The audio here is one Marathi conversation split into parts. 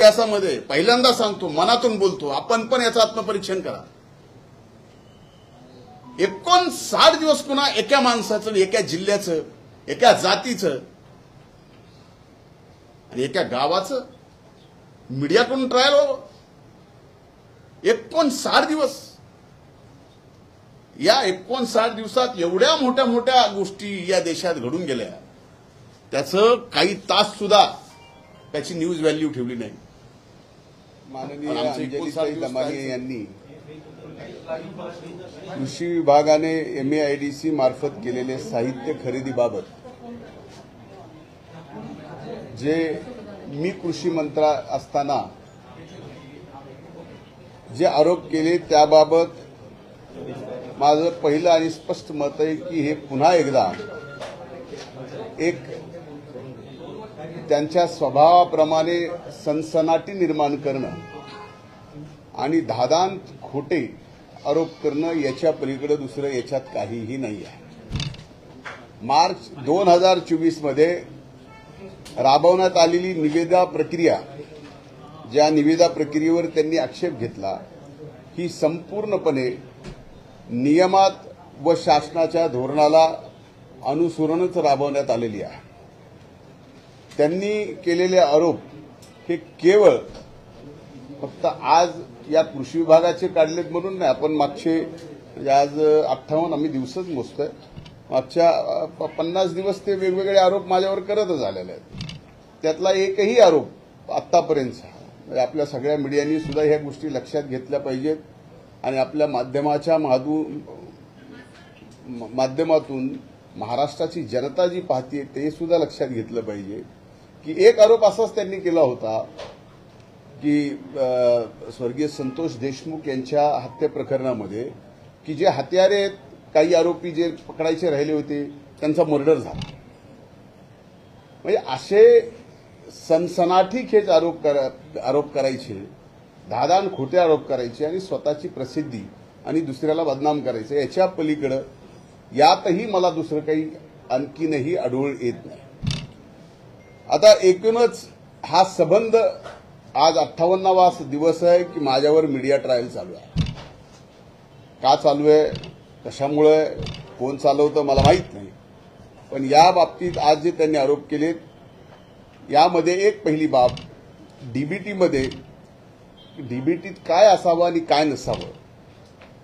इतिहासामध्ये पहिल्यांदा सांगतो, मनातून बोलतो, आपण पण याचं आत्मपरीक्षण करा. 59 दिवस पुन्हा एका माणसाचं, एका जिल्ह्याचं, एका जातीचं आणि एका गावाचं मीडियाकडून ट्रायल व्हावं. 59 दिवस. या 59 दिवसात एवढ्या मोठ्या मोठ्या गोष्टी या देशात घडून गेल्या, त्याचं काही तास सुद्धा त्याची न्यूज व्हॅल्यू ठेवली नाही. माननीय अंजलीताई दमानिया यांनी कृषी विभागाने MAIDC मार्फत केलेले साहित्य खरेदीबाबत जे मी कृषी मंत्री असताना जे आरोप केले त्याबाबत माझं पहिलं आणि स्पष्ट मत आहे की हे पुन्हा एकदा एक त्यांच्या स्वभावाप्रमाणे सनसनाटी निर्माण करणं आणि धादांत खोटे आरोप करणं याच्या पलीकडे दुसरं याच्यात काहीही नाही आहे. मार्च 2024 मध्ये राबवण्यात आलेली निविदा प्रक्रिया, ज्या निविदा प्रक्रियेवर त्यांनी आक्षेप घेतला, ही संपूर्णपणे नियमात व शासनाच्या धोरणाला अनुसरूनच राबवण्यात आलेली आहे. त्यांनी केलेले आरोप हे केवळ फक्त आज या कृषी विभागाचे काढलेत म्हणून नाही. आपण मागचे आज 58 आम्ही दिवसच मोजतोय, मागच्या 50 दिवस ते वेगवेगळे आरोप माझ्यावर करतच आलेले आहेत. त्यातला एकही आरोप आतापर्यंतचा म्हणजे आपल्या सगळ्या मीडियानी सुद्धा ह्या गोष्टी लक्षात घेतल्या पाहिजेत आणि आपल्या माध्यमातून महाराष्ट्राची जनता जी पाहते ते सुद्धा लक्षात घेतलं पाहिजे की एक आरोप असाच त्यांनी केला होता की स्वर्गीय संतोष देशमुख यांच्या हत्या प्रकरणामध्ये की जे हत्यारे आहेत, काही आरोपी जे पकडायचे राहिले होते त्यांचा मर्डर झाला. म्हणजे असे सनसनाटीखेच आरोप करायचे, धादान खोटे आरोप करायचे आणि स्वतःची प्रसिद्धी आणि दुसऱ्याला बदनाम करायचं, याच्या पलीकडे यातही मला दुसरं काही आणखीनही आढळून येत नाही. आता एकूणच हा संबंध आज 58वा दिवस आहे की माझ्यावर मीडिया ट्रायल चालू आहे. का चालू आहे, कशामुळे, कोण चालवतं मला माहीत नाही. पण या बाबतीत आज जे त्यांनी आरोप केलेत यामध्ये एक पहिली बाब, डीबीटीत काय असावं आणि काय नसावं,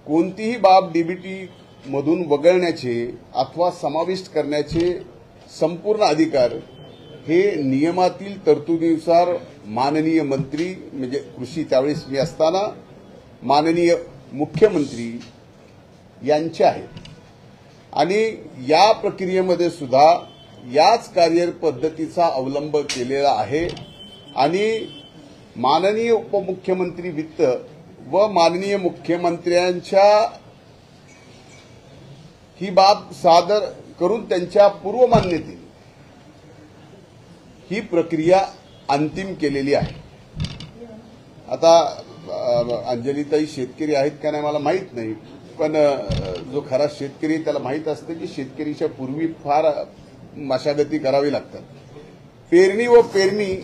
कोणतीही बाब डीबीटी मधून वगळण्याचे अथवा समाविष्ट करण्याचे संपूर्ण अधिकार हे नियमातील तरतुदीनुसार माननीय मंत्री म्हणजे कृषी त्यावेळेस मी असताना माननीय मुख्यमंत्री यांचे आहेत. आणि या प्रक्रियेमध्ये सुद्धा याच कार्यपद्धतीचा अवलंब केलेला आहे आणि माननीय उपमुख्यमंत्री वित्त व माननीय मुख्यमंत्र्यांच्या ही बाब सादर करून त्यांच्या पूर्वमान्यतेने ही प्रक्रिया अंतिम केलेली आहे. आता अंजलीताई शेतकरी आहेत का नाही मला माहीत नाही, पण जो खरा शेतकरी त्याला माहीत असतं की शेतकरीच्या पूर्वी फार मशागती करावी लागतात. पेरणी व पेरणी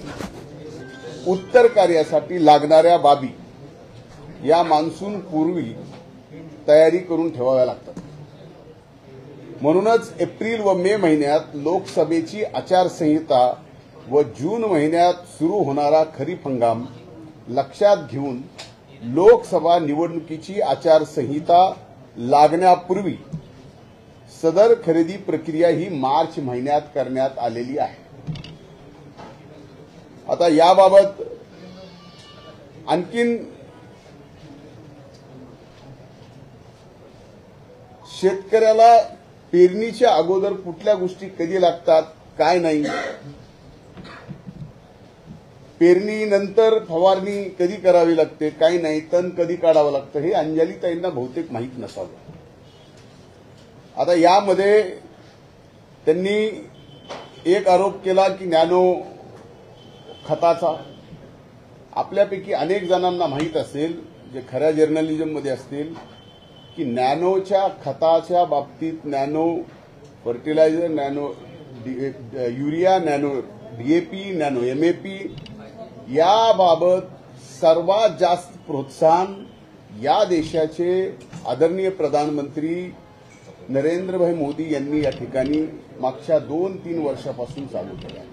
उत्तर कार्यासाठी लागणाऱ्या बाबी या मान्सून पूर्वी तयारी करून ठेवाव्या लागतात. म्हणूनच एप्रिल व मे महिन्यात लोकसभेची आचारसंहिता व जून महिन्यात सुरू होणारा खरीप हंगाम लक्षात घेऊन लोकसभा निवडणुकीची आचारसंहिता लागण्यापूर्वी सदर खरेदी प्रक्रिया ही मार्च महिन्यात करण्यात आलेली आहे. आता याबाबत आणखीन शेतकऱ्याला पेरणीच्या अगोदर कुठल्या गोष्टी कधी लागतात काय नाही, पेरणीनंतर फवारणी कधी करावी लागते काही नाही, तण कधी काढावं लागतं हे अंजलीताईंना बहुतेक माहीत नसावं. आता यामध्ये त्यांनी एक आरोप केला की नॅनो खताचा. आपल्यापैकी अनेक जणांना माहीत असेल जे खऱ्या जर्नलिझममध्ये असतील की नॅनोच्या खताच्या बाबतीत nano fertilizer, nano urea, nano DAP, nano MAP याबाबत सर्वात जास्त प्रोत्साहन या देशाचे आदरणीय प्रधानमंत्री नरेंद्रभाई मोदी यांनी या ठिकाणी मागच्या 2-3 वर्षापासून चालू केलं आहे.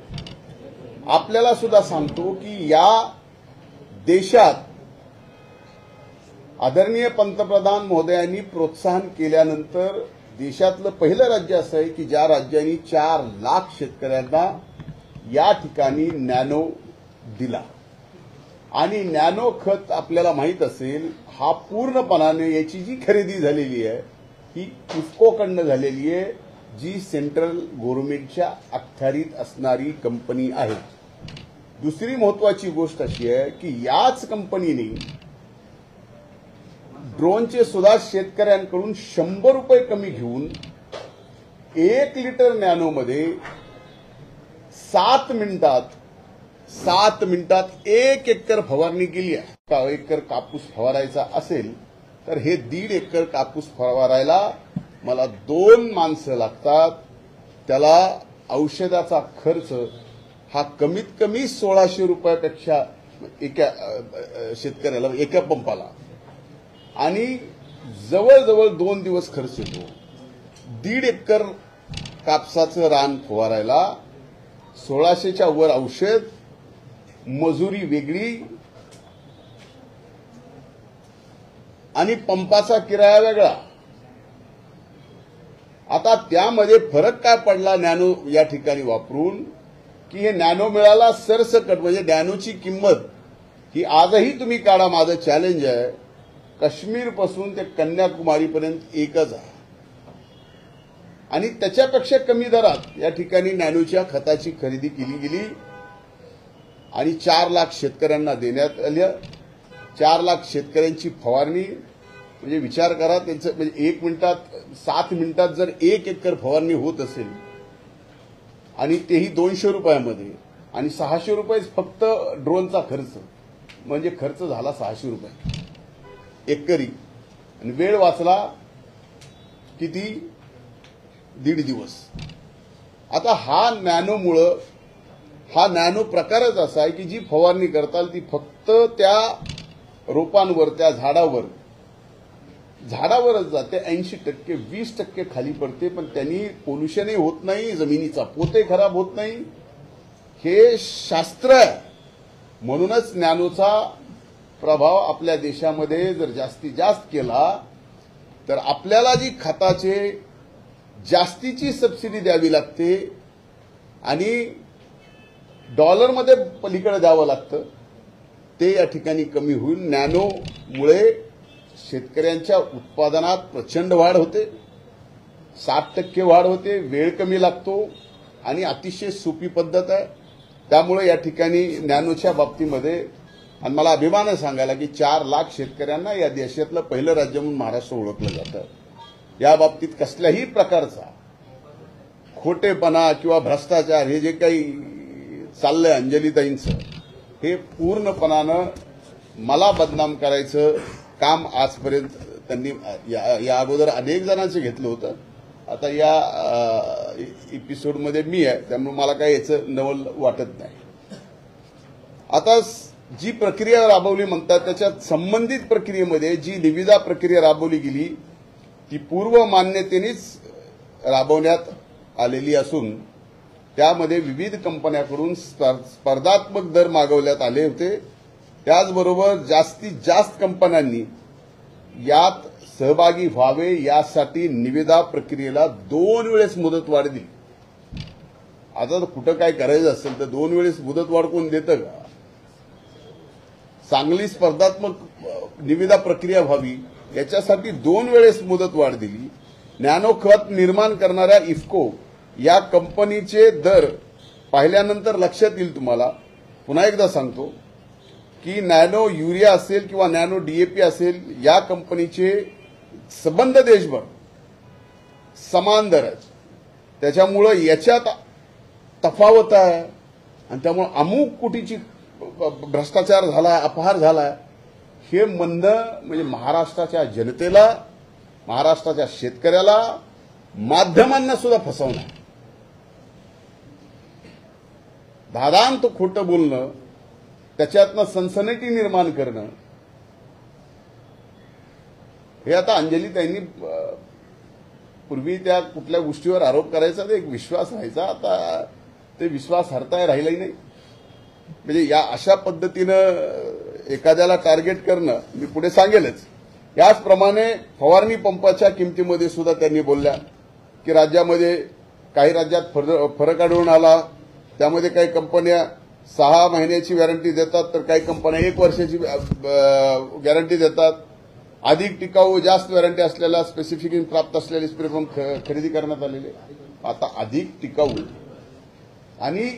आपल्याला सुद्धा सांगतो की या देशात आदरणीय पंतप्रधान महोदयांनी प्रोत्साहन केल्यानंतर देशातलं पहिलं राज्य असं आहे की ज्या राज्यांनी 4 लाख शेतकऱ्यांना या ठिकाणी नॅनो दिला. आणि नॅनो खत आपल्याला माहित असेल, हा पूर्णपणाने याची जी खरेदी झालेली आहे ही इफ्कोकडनं झालेली आहे, जी सेंट्रल गव्हर्नमेंटच्या अखत्यारीत असणारी कंपनी आहे. दुसरी महत्वाची गोष्ट अशी आहे की याच कंपनीने ड्रोनचे सुद्धा शेतकऱ्यांकडून 100 रुपये कमी घेऊन 1 लिटर नॅनोमध्ये 7 मिनिटात 1 एकर फवारणी केली आहे. 1 एकर कापूस फवारायचा असेल तर हे 1.5 एकर कापूस फवारायला मला 2 माणसं लागतात. त्याला औषधाचा खर्च हा कमीत कमी 1600 रुपयापेक्षा एका शेतकऱ्याला एका पंपाला, आणि जवळजवळ 2 दिवस खर्च येतो. 1.5 एकर कापसाचं रान फवारायला 1600च्या वर औषध, मजुरी वेगळी आणि पंपाचा किराया वेगळा. आता त्यामध्ये फरक काय पडला नॅनो या ठिकाणी वापरून, की हे नॅनो मिळाला सरसकट. म्हणजे नॅनोची किंमत ही आजही तुम्ही काढा, माझं चॅलेंज आहे, काश्मीरपासून ते कन्याकुमारीपर्यंत एकच आहे. आणि त्याच्यापेक्षा कमी दरात या ठिकाणी नॅनोच्या खताची खरेदी केली गेली आणि 4 लाख शेतकऱ्यांना देण्यात आलं. 4 लाख शेतकऱ्यांची फवारणी, म्हणजे विचार करा त्यांचं, म्हणजे 7 मिनिटात जर 1 एकर फवारणी होत असेल आणि तेही 200 रुपयामध्ये, आणि 600 रुपये फक्त ड्रोनचा खर्च, म्हणजे खर्च झाला 600 रुपये एकरी, आणि वेळ वाचला किती, 1.5 दिवस. आता हा नॅनो प्रकारच असा आहे की जी फवारणी करताल ती फक्त त्या रोपांवर, त्या झाडावरच जाते. 80%, 20% खाली पडते, पण त्यांनी पोल्युशनही होत नाही, जमिनीचा पोतही खराब होत नाही. हे शास्त्र आहे. म्हणूनच नॅनोचा प्रभाव आपल्या देशामध्ये जर जास्तीत जास्त केला तर आपल्याला जी खताचे जास्तीची सबसिडी द्यावी लागते आणि डॉलरमध्ये पलीकडे द्यावं लागतं, ते या ठिकाणी कमी होईल. नॅनोमुळे शेतकऱ्यांच्या उत्पादनात प्रचंड वाढ होते, 60% वाढ होते, वेळ कमी लागतो आणि अतिशय सोपी पद्धत आहे. त्यामुळे या ठिकाणी नॅनोच्या बाबतीमध्ये, आणि मला अभिमान आहे सांगायला की 4 लाख शेतकऱ्यांना या देशातलं पहिलं राज्य म्हणून महाराष्ट्र ओळखलं जातं. या बाबतीत कसल्याही प्रकारचा खोटेपणा किंवा भ्रष्टाचार हे जे काही चाललंय अंजलीताईंचं, हे पूर्णपणानं मला बदनाम करायचं काम आजपर्यंत त्यांनी या अगोदर अनेक जणांचं घेतलं होतं. आता या एपिसोडमध्ये मी आहे, त्यामुळे मला काही याचं नवल वाटत नाही. आता जी प्रक्रिया राबवली म्हणतात, त्याच्यात संबंधित प्रक्रियेमध्ये जी निविदा प्रक्रिया राबवली गेली ती पूर्व मान्यतेनेच राबवण्यात आलेली असून त्यामध्ये विविध कंपन्यांकडून स्पर्धात्मक दर मागवण्यात आले होते. त्याचबरोबर जास्तीत जास्त कंपन्यांनी यात सहभागी व्हावे यासाठी निविदा प्रक्रियेला 2 वेळेस मुदतवाढ दिली. आता जर कुठं काय करायचं असेल तर 2 वेळेस मुदतवाढ कोण देतं का? चांगली स्पर्धात्मक निविदा प्रक्रिया व्हावी याच्यासाठी 2 वेळेस मुदतवाढ दिली. नॅनो खत निर्माण करणाऱ्या इफ्को या कंपनीचे दर पाहिल्यानंतर लक्षात येईल तुम्हाला. पुन्हा एकदा सांगतो की नॅनो युरिया असेल किंवा नॅनो डीएपी असेल, या कंपनीचे संबंध देशभर समान दर आहेत. त्याच्यामुळं याच्यात तफावत आहे आणि त्यामुळे अमुक कोटीची भ्रष्टाचार झाला, अपहार झाला, हे म्हणणं म्हणजे महाराष्ट्राच्या जनतेला, महाराष्ट्राच्या शेतकऱ्याला, माध्यमांना सुद्धा फसवणं, दादांत खोटं बोलणं त्याच्यातनं सनसनाटी निर्माण करणं, हे आता अंजली त्यांनी पूर्वी त्या कुठल्या गोष्टीवर आरोप करायचा तर एक विश्वास राहायचा, आता ते विश्वास हरताय राहिलाही नाही. म्हणजे या अशा पद्धतीनं एखाद्याला टार्गेट करणं मी पुढे सांगेलच. याचप्रमाणे फवारणी पंपाच्या किमतीमध्ये सुद्धा त्यांनी बोलल्या की राज्यामध्ये काही राज्यात फरक आढळून आला, त्यामध्ये काही कंपन्या 6 महिन्याची गॅरंटी देतात तर काही कंपन्या 1 वर्षाची गॅरंटी देतात. अधिक टिकाऊ जास्त वॉरंटी असलेला स्पेसिफिकेशन प्राप्त असलेले स्प्रे पंप खरेदी करण्यात आलेले. आता अधिक टिकाऊ आणि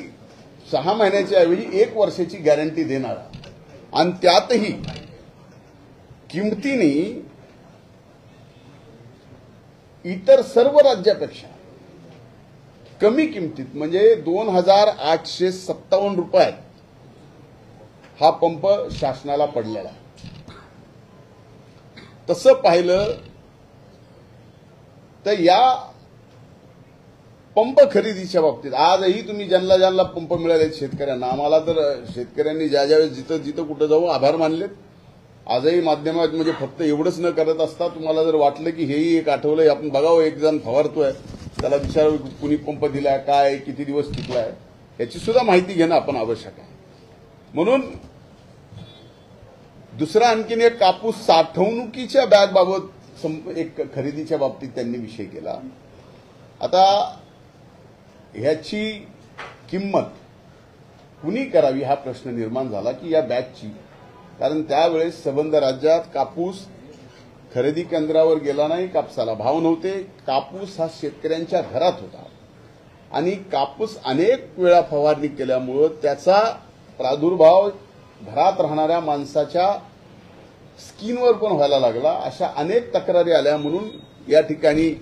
6 महिन्याच्या ऐवजी 1 वर्षाची गॅरंटी देणारा आणि त्यातही किमतीने इतर सर्व राज्यापेक्षा कमी किमतीत म्हणजे 2,857 रुपयात हा पंप शासनाला पडलेला. तसं पाहिलं तर या पंप खरेदीच्या बाबतीत आजही तुम्ही ज्यांना पंप मिळाले शेतकऱ्यांना, आम्हाला तर शेतकऱ्यांनी ज्यावेळेस जिथं कुठं जाऊ आभार मानलेत. आजही माध्यमात म्हणजे फक्त एवढंच न करत असता तुम्हाला जर वाटलं की हेही एक आठवलंय, आपण बघावं एक जण फवारतोय त्याला विचारावं कुणी पंप दिलाय, काय किती दिवस टिकलाय, याची सुद्धा माहिती घेणं आपण आवश्यक आहे. म्हणून दुसरा आणखीन एक कापूस साठवणुकीच्या बॅगबाबत एक खरेदीच्या बाबतीत त्यांनी विषय केला. आता ह्याची किंमत कुणी करावी हा प्रश्न निर्माण झाला की या बॅगची, कारण त्यावेळेस संबंध राज्यात कापूस खरेदी केंद्रावर गेला नाही, कापसाला भाव नव्हते. कापूस हा शेतकऱ्यांच्या घरात होता आणि कापूस अनेक वेळा फवारणी केल्यामुळं त्याचा प्रादुर्भाव घरात राहणाऱ्या माणसाच्या स्किनवर पण व्हायला लागला. अशा अनेक तक्रारी आल्या. म्हणून या ठिकाणी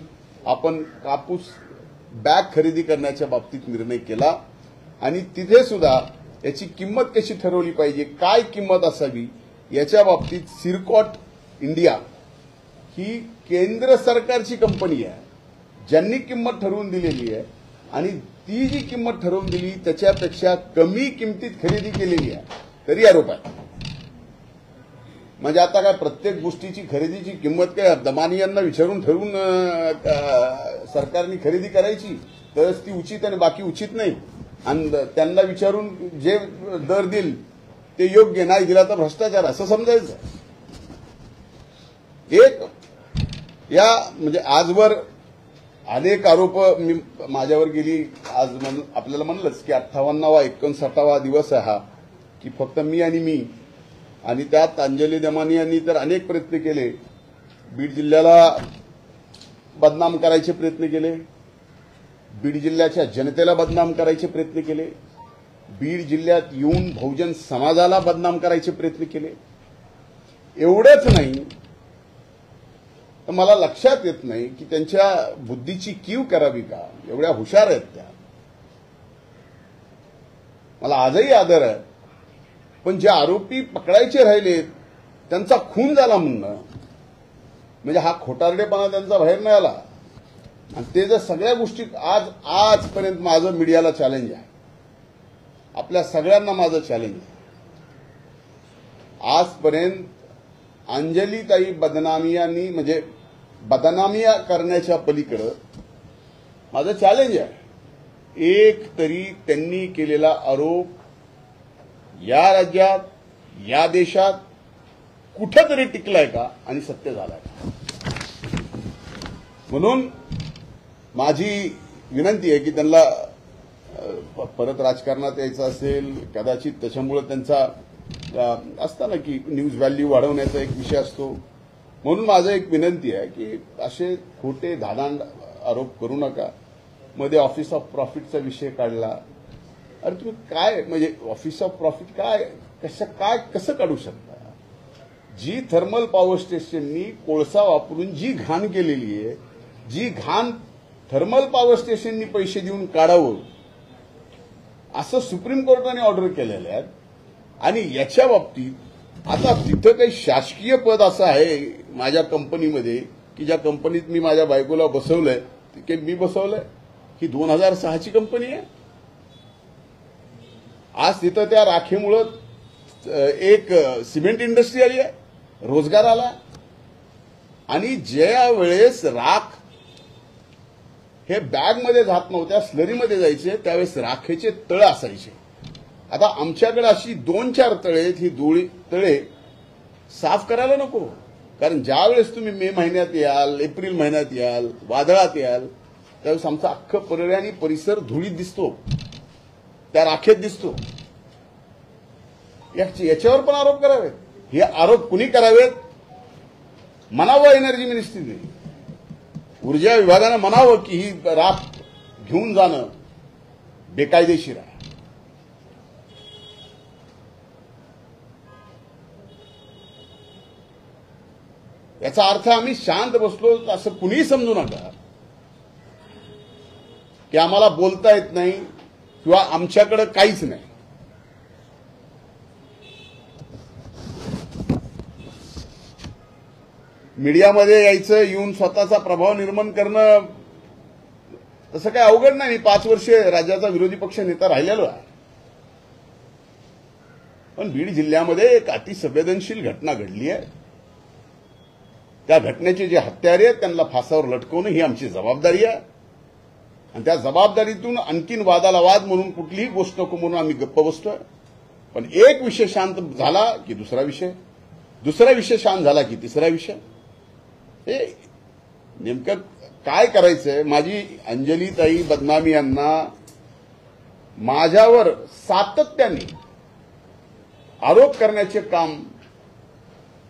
आपण कापूस बॅग खरेदी करण्याच्या बाबतीत निर्णय केला आणि तिथे सुद्धा याची किंमत कशी ठरवली पाहिजे, काय किंमत असावी याच्या बाबतीत सिरकॉट इंडिया ही केंद्र सरकारची कंपनी आहे, ज्यांनी किंमत ठरवून दिलेली आहे आणि ती जी किंमत ठरवून दिली त्याच्यापेक्षा कमी किमतीत खरेदी केलेली आहे तरी आरोप आहे. म्हणजे आता काय प्रत्येक गोष्टीची खरेदीची किंमत काय दमानियांना विचारून ठरवून सरकारने खरेदी करायची तरच ती उचित आणि बाकी उचित नाही, आणि त्यांना विचारून जे दर देईल ते योग्य, नाही दिला तर भ्रष्टाचार असं समजायचं. एक या म्हणजे आजवर अनेक आरोप माझ्यावर गेली. आज आपल्याला म्हणलंच की 58वा 59वा दिवस आहे हा, की फक्त मी आणि त्यात अंजली दमानी यांनी तर अनेक प्रयत्न केले. बीड जिल्ह्याला बदनाम करायचे प्रयत्न केले, बीड जिल्ह्याच्या जनतेला बदनाम करायचे प्रयत्न केले, बीड जिल्ह्यात येऊन बहुजन समाजाला बदनाम करायचे प्रयत्न केले. एवढंच नाही तर मला लक्षात येत नाही की त्यांच्या बुद्धीची कीव करावी का, एवढ्या हुशार आहेत त्या. मला आजही आदर आहे, पण जे आरोपी पकडायचे राहिले त्यांचा खून झाला म्हणणं म्हणजे हा खोटारडेपणा त्यांचा बाहेर नाही आला. आणि ते जर सगळ्या गोष्टी आजपर्यंत माझं मीडियाला चॅलेंज आहे, आपल्या सगळ्यांना माझं चॅलेंज आहे. आजपर्यंत अंजलीताई बदनामियांनी म्हणजे बदनामिया करण्याच्या पलीकडं माझं चॅलेंज आहे, एक तरी त्यांनी केलेला आरोप या राज्यात या देशात कुठंतरी टिकलाय का आणि सत्य झालाय का. म्हणून माझी विनंती आहे की त्यांना परत राजकारणात यायचं असेल कदाचित, त्याच्यामुळे त्यांचा असतं ना की न्यूज व्हॅल्यू वाढवण्याचा एक विषय असतो. म्हणून माझं एक विनंती आहे की असे खोटे धादांड आरोप करू नका. मध्ये ऑफिस ऑफ प्रॉफिटचा विषय काढला. अरे तुम्ही काय म्हणजे ऑफिस ऑफ प्रॉफिट काय कसं काढू शकता. जी थर्मल पॉवर स्टेशननी कोळसा वापरून जी घाण केलेली आहे, जी घाण थर्मल पॉवर स्टेशननी पैसे देऊन काढावं असं सुप्रीम कोर्टाने ऑर्डर केलेलं आहे. आणि याच्या बाबतीत आता तिथं काही शासकीय पद असं आहे माझ्या कंपनीमध्ये की ज्या कंपनीत मी माझ्या बायकोला बसवलंय, ते मी बसवलंय, ही 2006ची कंपनी आहे. आज तिथं त्या राखेमुळं एक सिमेंट इंडस्ट्री आली आहे, रोजगार आला. आणि ज्या वेळेस राख हे बॅगमध्ये जात नव्हत्या, स्लरीमध्ये जायचे, त्यावेळेस राखेचे तळ असायचे. आता आमच्याकडे अशी 2-4 तळे आहेत. ही तळे साफ करायला नको, कारण ज्या वेळेस तुम्ही मे महिन्यात याल, एप्रिल महिन्यात याल, वादळात याल, त्यावेळेस आमचा अख्खं पर्याय आणि परिसर धुळीत दिसतो, त्या राखेत दिसतो. याच्यावर पण आरोप करावेत. हे आरोप कुणी करावेत? म्हणावं एनर्जी मिनिस्ट्रीने, ऊर्जा विभागानं म्हणावं की ही राख घेऊन जाणं बेकायदेशीर आहे. याचा अर्थ आम्ही शांत बसलो असं कुणीही समजू नका की आम्हाला बोलता येत नाही किंवा आमच्याकडे काहीच नाही. मीडियामध्ये यायचं, येऊन स्वतःचा प्रभाव निर्माण करणं तसं काही अवघड नाही. 5 वर्षे राज्याचा विरोधी पक्ष नेता राहिलेलो आहे. पण बीड जिल्ह्यामध्ये एक अतिसंवेदनशील घटना घडली आहे. त्या घटनेचे जे हत्यारे आहेत त्यांना फासावर लटकवणं ही आमची जबाबदारी आहे. आणि त्या जबाबदारीतून आणखीन वादाला वाद म्हणून कुठलीही गोष्ट नको म्हणून आम्ही गप्प बसतोय. पण एक विषय शांत झाला की दुसरा विषय शांत झाला की तिसरा विषय. हे नेमकं काय करायचंय? माझी अंजलीताई बदनामी यांना माझ्यावर सातत्याने आरोप करण्याचे काम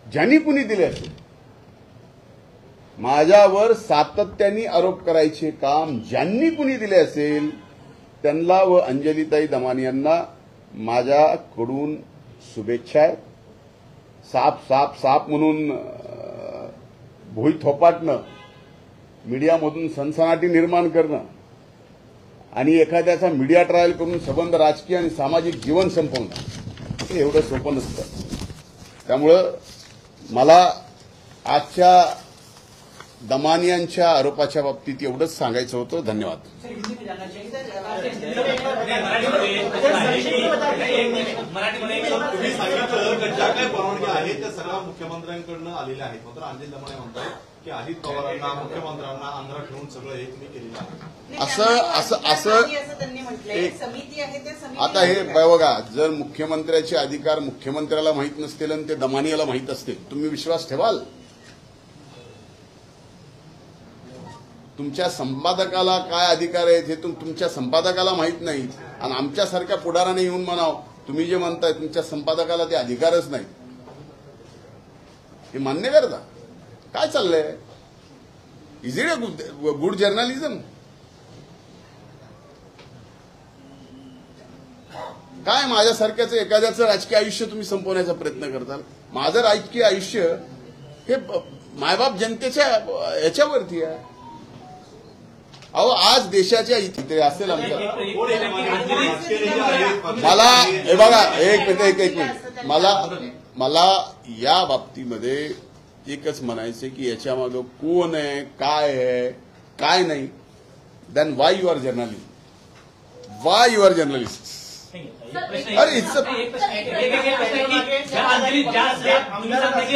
ज्यांनी कुणी दिले असेल, माझ्यावर सातत्याने आरोप करायचे काम ज्यांनी कुणी दिले असेल, त्यांना व अंजलीताई दमानी यांना माझ्याकडून शुभेच्छा आहेत. साप साप साप म्हणून भोई थोपाटणं, मीडियामधून सनसनाटी निर्माण करणं आणि एखाद्याचा मीडिया ट्रायल करून संबंध राजकीय आणि सामाजिक जीवन संपवणं हे एवढं सोपं नसतं. त्यामुळं मला आजच्या दमानी यांच्या आरोपाच्या बाबतीत एवढंच सांगायचं होतं. धन्यवाद. तुम्ही सांगितलं ज्या काही परवानगी आहेत त्या सर्व मुख्यमंत्र्यांकडून आलेल्या आहेत. मात्र अंजली दमाने म्हणतात की अजित पवारांना, मुख्यमंत्र्यांना आंध्रा ठेवून सगळं हे तुम्ही केलेलं आहे. त्यांनी म्हटलंय समिती आहे ते समिती. आता हे बघा, जर मुख्यमंत्र्याचे अधिकार मुख्यमंत्र्याला माहीत नसतील आणि ते दमानी याला माहीत असतील, तुम्ही विश्वास ठेवाल? तुमच्या संपादकाला काय अधिकार आहेत हे तुमच्या संपादकाला माहीत नाही. आणि आमच्यासारख्या पुढाराने येऊन म्हणाव तुम्ही जे म्हणताय तुमच्या संपादकाला ते अधिकारच नाही, हे मान्य करता? काय चाललंय? Is it a good journalism? काय माझ्यासारख्याचं एखाद्याचं राजकीय आयुष्य तुम्ही संपवण्याचा प्रयत्न करताल? माझं राजकीय आयुष्य हे मायबाप जनतेच्या याच्यावरती आहे. अहो, आज देशाच्या इथे असेल आमच्या मला हे बघा एक मिनिट मला या बाबतीमध्ये एकच म्हणायचं की याच्या मागं कोण आहे, काय आहे, काय नाही. Then why you are journalist? अरे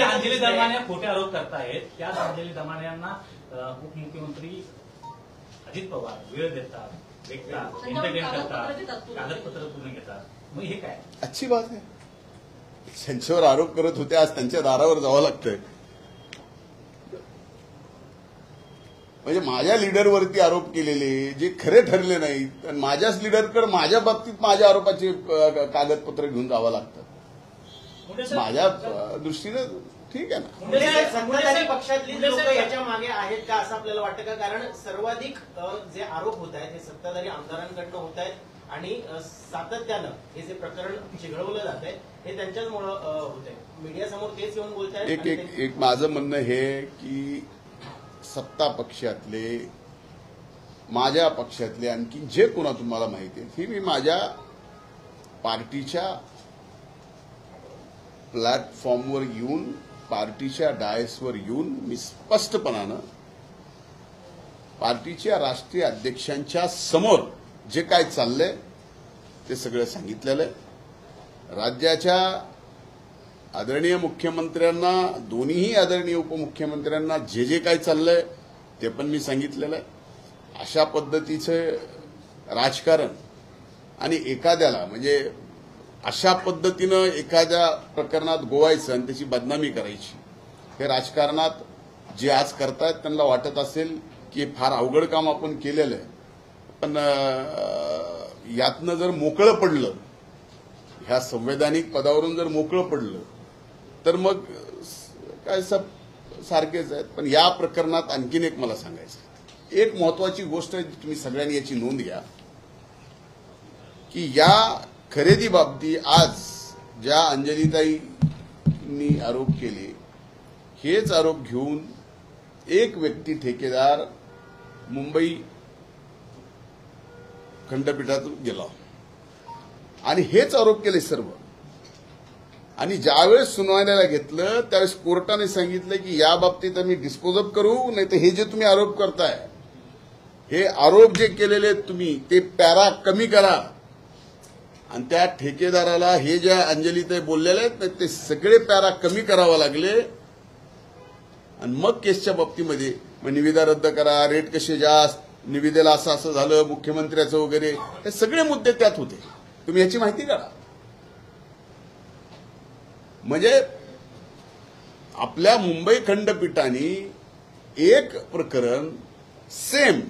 अंजली दमाने खोटे आरोप करतायत. त्याच अंजली दमाने यांना उपमुख्यमंत्री अजित पवार वेळ देतात, भेटतात, एंटरटेन करतात, कागदपत्र पूर्ण घेतात. मग हे काय अच्छी बात आहे. त्यांच्यावर आरोप करत होते, आज त्यांच्या दारावर जावं लागतंय. म्हणजे माझ्या लीडरवरती आरोप केलेले जे खरे ठरले नाहीत आणि माझ्याच लीडरकडे माझ्या बाबतीत माझ्या आरोपाचे कागदपत्र घेऊन जावं लागतं. माझ्या दृष्टीनं ठीक आहे ना. सत्ताधारी पक्षातली लोक याच्या मागे आहेत का असं आपल्याला वाटतं का? कारण सर्वाधिक जे आरोप होत आहेत हे सत्ताधारी आमदारांकडनं होत आहेत आणि सातत्यानं हे जे प्रकरण चिघळवलं जात आहे हे त्यांच्याचमुळे होत आहे. मीडियासमोर तेच येऊन बोलत आहेत. एक माझं म्हणणं हे की सत्ता पक्षातले, माझ्या पक्षातले, आणखी जे कोणा तुम्हाला माहिती आहे, ही मी माझ्या पार्टीच्या प्लॅटफॉर्मवर येऊन, पार्टीच्या डायसवर येऊन मी स्पष्टपणानं पार्टीच्या राष्ट्रीय अध्यक्षांच्या समोर जे काय चाललंय ते सगळं सांगितलेलं आहे. राज्याच्या आदरणीय मुख्यमंत्र्यांना, दोन्हीही आदरणीय उपमुख्यमंत्र्यांना जे काय चाललंय ते पण मी सांगितलेलं आहे. अशा पद्धतीचं राजकारण आणि एखाद्याला म्हणजे अशा पद्धतीनं एखाद्या प्रकरणात गोवायचं आणि त्याची बदनामी करायची, हे राजकारणात जे आज करतायत त्यांना वाटत असेल की फार अवघड काम आपण केलेलं आहे. पण यातनं जर मोकळं पडलं, ह्या संवैधानिक पदावरून जर मोकळं पडलं तर मग काय सारखेच आहेत. पण या प्रकरणात आणखीन एक मला सांगायचं, एक महत्वाची गोष्ट आहे, तुम्ही सगळ्यांनी याची नोंद घ्या की या खरेदी बाबतीत आज ज्या अंजलीताईंनी आरोप केले, हेच आरोप घेऊन एक व्यक्ती ठेकेदार मुंबई खंडपीठात गेला आणि हेच आरोप केले सर्व. आणि ज्यावेळेस सुनावणीला घेतलं त्यावेळेस कोर्टाने सांगितलं की या बाबतीत आम्ही डिस्पोज करू, नाही तर हे जे तुम्ही आरोप करताय, हे आरोप जे केलेले तुम्ही ते पॅरा कमी करा. आणि त्या ठेकेदाराला हे ज्या अंजलीताई बोललेले आहेत ते सगळे पॅरा कमी करावा लागले. आणि मग केसच्या बाबतीमध्ये मग निविदा रद्द करा, रेट कसे जास्त, निविदेला असं झालं, मुख्यमंत्र्याचं वगैरे, हे सगळे मुद्दे त्यात होते. तुम्ही याची माहिती काढा. म्हणजे आपल्या मुंबई खंडपीठाने एक प्रकरण सेम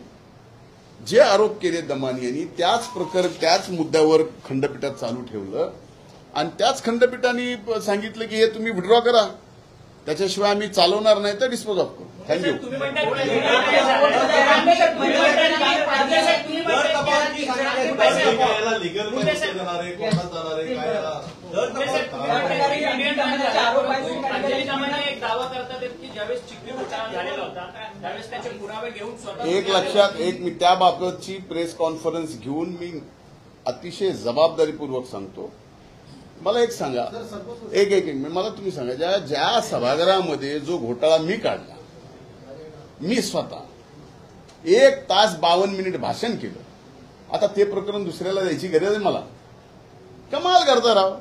जे आरोप केले दमानी यांनी त्याच मुद्द्यावर खंडपीठात चालू ठेवलं आणि त्याच खंडपीठाने सांगितलं की हे तुम्ही विड्रॉ करा, त्याच्याशिवाय आम्ही चालवणार नाही तर डिस्पोज ऑफ करू. थँक्यू. लिगल देणारे, कोर्टात जाणारे काय एक दावा करतात की ज्यावेळेस चिखली घोटाळा झालेला होता त्यावेळेस त्याचे पुरावे घेऊन स्वतः एक लक्षात मी त्याबाबतची प्रेस कॉन्फरन्स घेऊन मी अतिशय जबाबदारीपूर्वक सांगतो. मला एक सांगा, एक मला तुम्ही सांगा, ज्या सभागृहामध्ये जो घोटाळा मी काढला, मी स्वतः 1 तास 52 मिनिट भाषण केलं, आता ते प्रकरण दुसऱ्याला द्यायची गरज आहे मला? कमाल करता राव.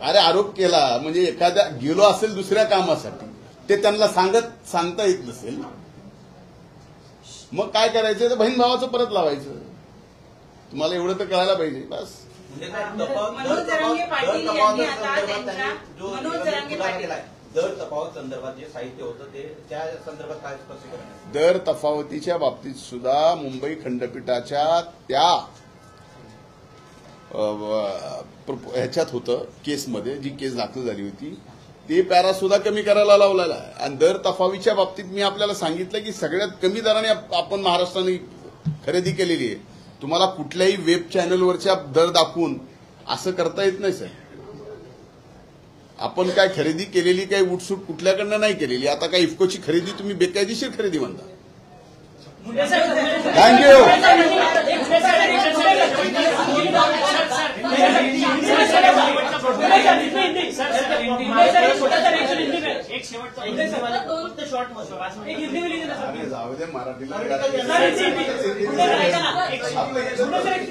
अरे आरोप केला म्हणजे एखाद्या गेलो असेल दुसऱ्या कामासाठी, ते त्यांना सांगता येत नसेल, मग काय करायचं, तर बहीण भावाचं परत लावायचं. तुम्हाला एवढं तर कळायला पाहिजे बस. मनोज जरांगे पाटील यांनी आता त्यांच्या मनोज जरांगे पाटील दर तफावत संदर्भात जे साहित्य होतं ते त्या संदर्भात काय स्पष्टीकरण आहे? दर तफावतीच्या बाबतीत सुद्धा मुंबई खंडपीठाच्या त्या ह्याच्यात होतं, केसमध्ये जी केस दाखल झाली होती ते पॅरा सुद्धा कमी करायला लावलेला आहे. आणि दर तफावतीच्या बाबतीत मी आपल्याला सांगितलं की सगळ्यात कमी दराने आपण महाराष्ट्राने खरेदी केलेली आहे. तुम्हाला कुठल्याही वेब चॅनलवरच्या दर दाखवून असं करता येत नाही सर. आपण काय खरेदी केलेली काही उठसूट कुठल्याकडनं नाही केलेली. आता काय इफ्कोची खरेदी तुम्ही बेकायदेशीर खरेदी म्हणता. थँक्यू. एक शेवटचा जाऊ दे मराठीला.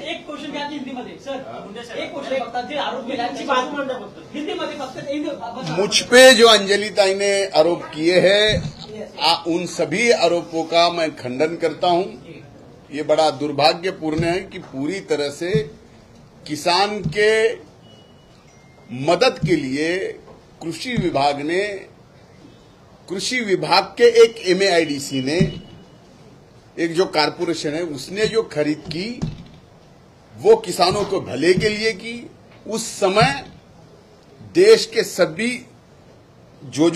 एक क्वेश्चन घ्या हिंदीमध्ये. सर एक क्वेश्चन फक्त जे आरोप केल्याची बाजू मांडा फक्त हिंदीमध्ये फक्त. मुझ पे जो अंजलिताई ने आरोप किए हैं उन सभी आरोपों का मैं खंडन करता हूं. ये बड़ा दुर्भाग्यपूर्ण है कि पूरी तरह से किसान के मदद के लिए कृषि विभाग के एक MAIDC ने, एक जो कारपोरेशन है उसने जो खरीद की वो किसानों को भले के लिए की. उस समय देश के सभी जो